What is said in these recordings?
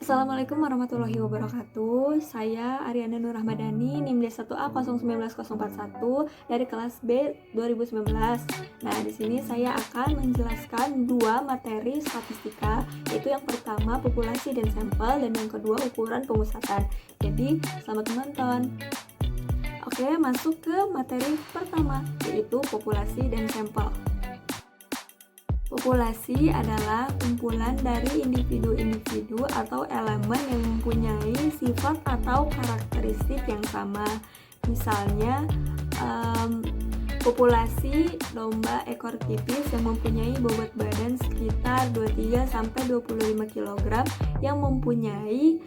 Assalamualaikum warahmatullahi wabarakatuh. Saya Ariana Nur Rahmadani, NIM D1A019041 dari kelas B 2019. Nah, di sini saya akan menjelaskan dua materi statistika, yaitu yang pertama populasi dan sampel dan yang kedua ukuran pemusatan. Jadi, selamat menonton. Oke, masuk ke materi pertama, yaitu populasi dan sampel. Populasi adalah kumpulan dari individu-individu atau elemen yang mempunyai sifat atau karakteristik yang sama. Misalnya, populasi domba ekor tipis yang mempunyai bobot badan sekitar 23-25 kg yang mempunyai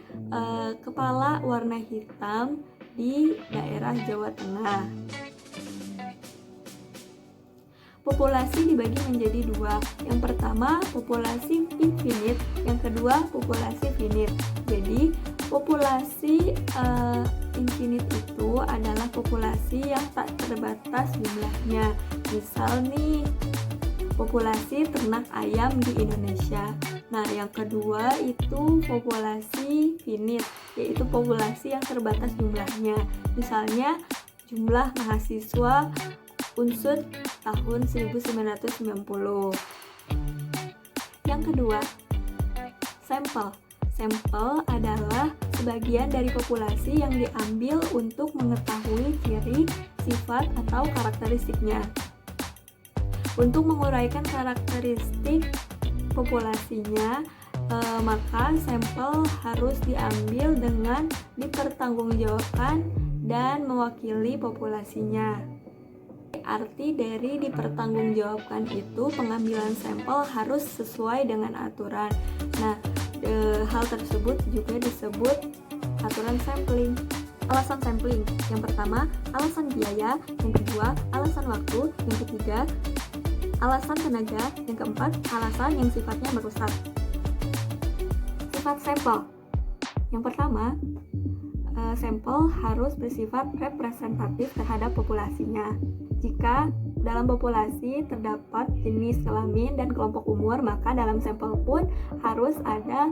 kepala warna hitam di daerah Jawa Tengah. Populasi dibagi menjadi dua. Yang pertama populasi infinite, yang kedua populasi finite. Jadi populasi infinite itu adalah populasi yang tak terbatas jumlahnya. Misal nih, populasi ternak ayam di Indonesia. Nah, yang kedua itu populasi finite, yaitu populasi yang terbatas jumlahnya. Misalnya jumlah mahasiswa UNSUD tahun 1990. Yang kedua, sampel. Sampel adalah sebagian dari populasi yang diambil untuk mengetahui ciri, sifat, atau karakteristiknya. Untuk menguraikan karakteristik populasinya, maka sampel harus diambil dengan dipertanggungjawabkan dan mewakili populasinya. Arti dari dipertanggungjawabkan itu pengambilan sampel harus sesuai dengan aturan. Nah, hal tersebut juga disebut aturan sampling. Alasan sampling, yang pertama alasan biaya, yang kedua alasan waktu, yang ketiga alasan tenaga, yang keempat alasan yang sifatnya merusak. Sifat sampel, yang pertama sampel harus bersifat representatif terhadap populasinya. Jika dalam populasi terdapat jenis kelamin dan kelompok umur, maka dalam sampel pun harus ada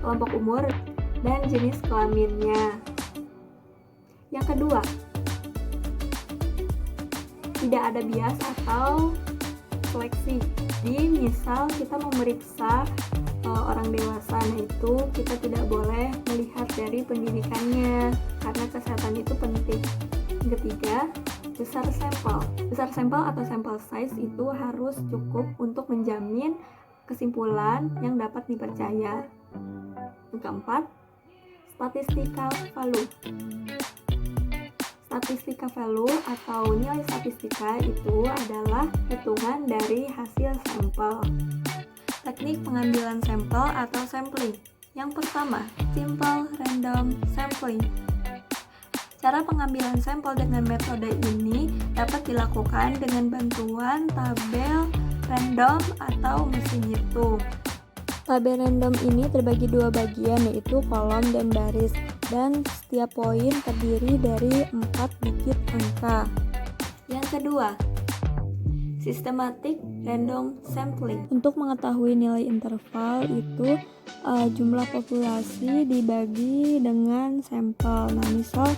kelompok umur dan jenis kelaminnya. Yang kedua, tidak ada bias atau seleksi. Jadi misal kita memeriksa orang dewasa, nah itu kita tidak boleh melihat dari pendidikannya karena kesehatan itu penting. Yang ketiga, besar sampel. Besar sampel atau sampel size itu harus cukup untuk menjamin kesimpulan yang dapat dipercaya. Yang keempat, statistical value. Statistical value atau nilai statistika itu adalah hitungan dari hasil sampel. Teknik pengambilan sampel atau sampling. Yang pertama, simple random sampling. Cara pengambilan sampel dengan metode ini dapat dilakukan dengan bantuan tabel random atau mesin hitung. Tabel random ini terbagi dua bagian, yaitu kolom dan baris, dan setiap poin terdiri dari 4 digit angka. Yang kedua, systematic random sampling. Untuk mengetahui nilai interval itu jumlah populasi dibagi dengan sampel. Nah, misal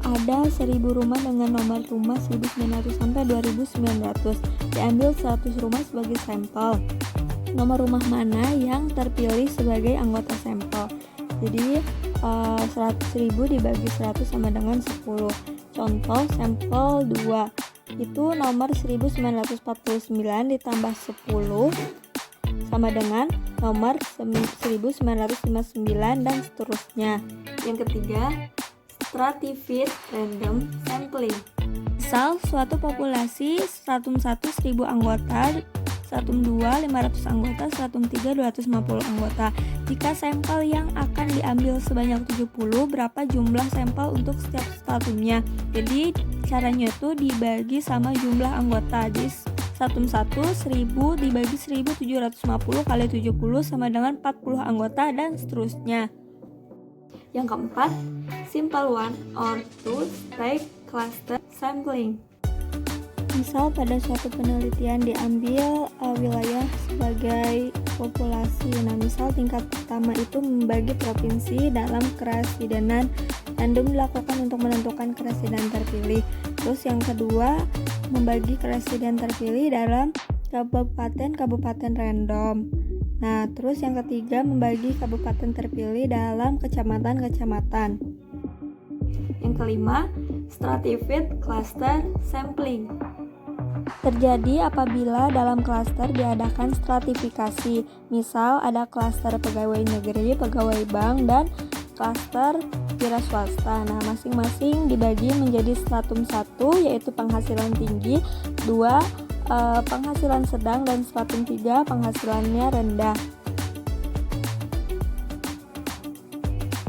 ada 1000 rumah dengan nomor rumah 1900 sampai 2900. Diambil 100 rumah sebagai sampel. Nomor rumah mana yang terpilih sebagai anggota sampel? Jadi 100.000 dibagi 100 sama dengan 10. Contoh sampel 2 itu nomor 1949 ditambah 10 sama dengan nomor 1959 dan seterusnya. Yang ketiga, stratified random sampling. Misal suatu populasi stratum 1 1000 anggota, stratum 2 500 anggota, stratum 3 250 anggota. Jika sampel yang akan diambil sebanyak 70, berapa jumlah sampel untuk setiap stratumnya? Jadi caranya itu dibagi sama jumlah anggota. Jadi stratum 1 1000 dibagi 1750 kali 70 sama dengan 40 anggota dan seterusnya. Yang keempat, simple one or two stage cluster sampling. Misal pada suatu penelitian diambil wilayah sebagai populasi. Nah, misal tingkat pertama itu membagi provinsi dalam keresidenan random dilakukan untuk menentukan keresiden terpilih. Terus yang kedua, membagi keresiden terpilih dalam kabupaten random. Nah, terus yang ketiga, membagi kabupaten terpilih dalam kecamatan. Yang kelima, stratified cluster sampling. Terjadi apabila dalam klaster diadakan stratifikasi. Misal ada klaster pegawai negeri, pegawai bank, dan klaster wira swasta. Nah, masing-masing dibagi menjadi stratum 1 yaitu penghasilan tinggi, 2 penghasilan sedang, dan stratum 3 penghasilannya rendah.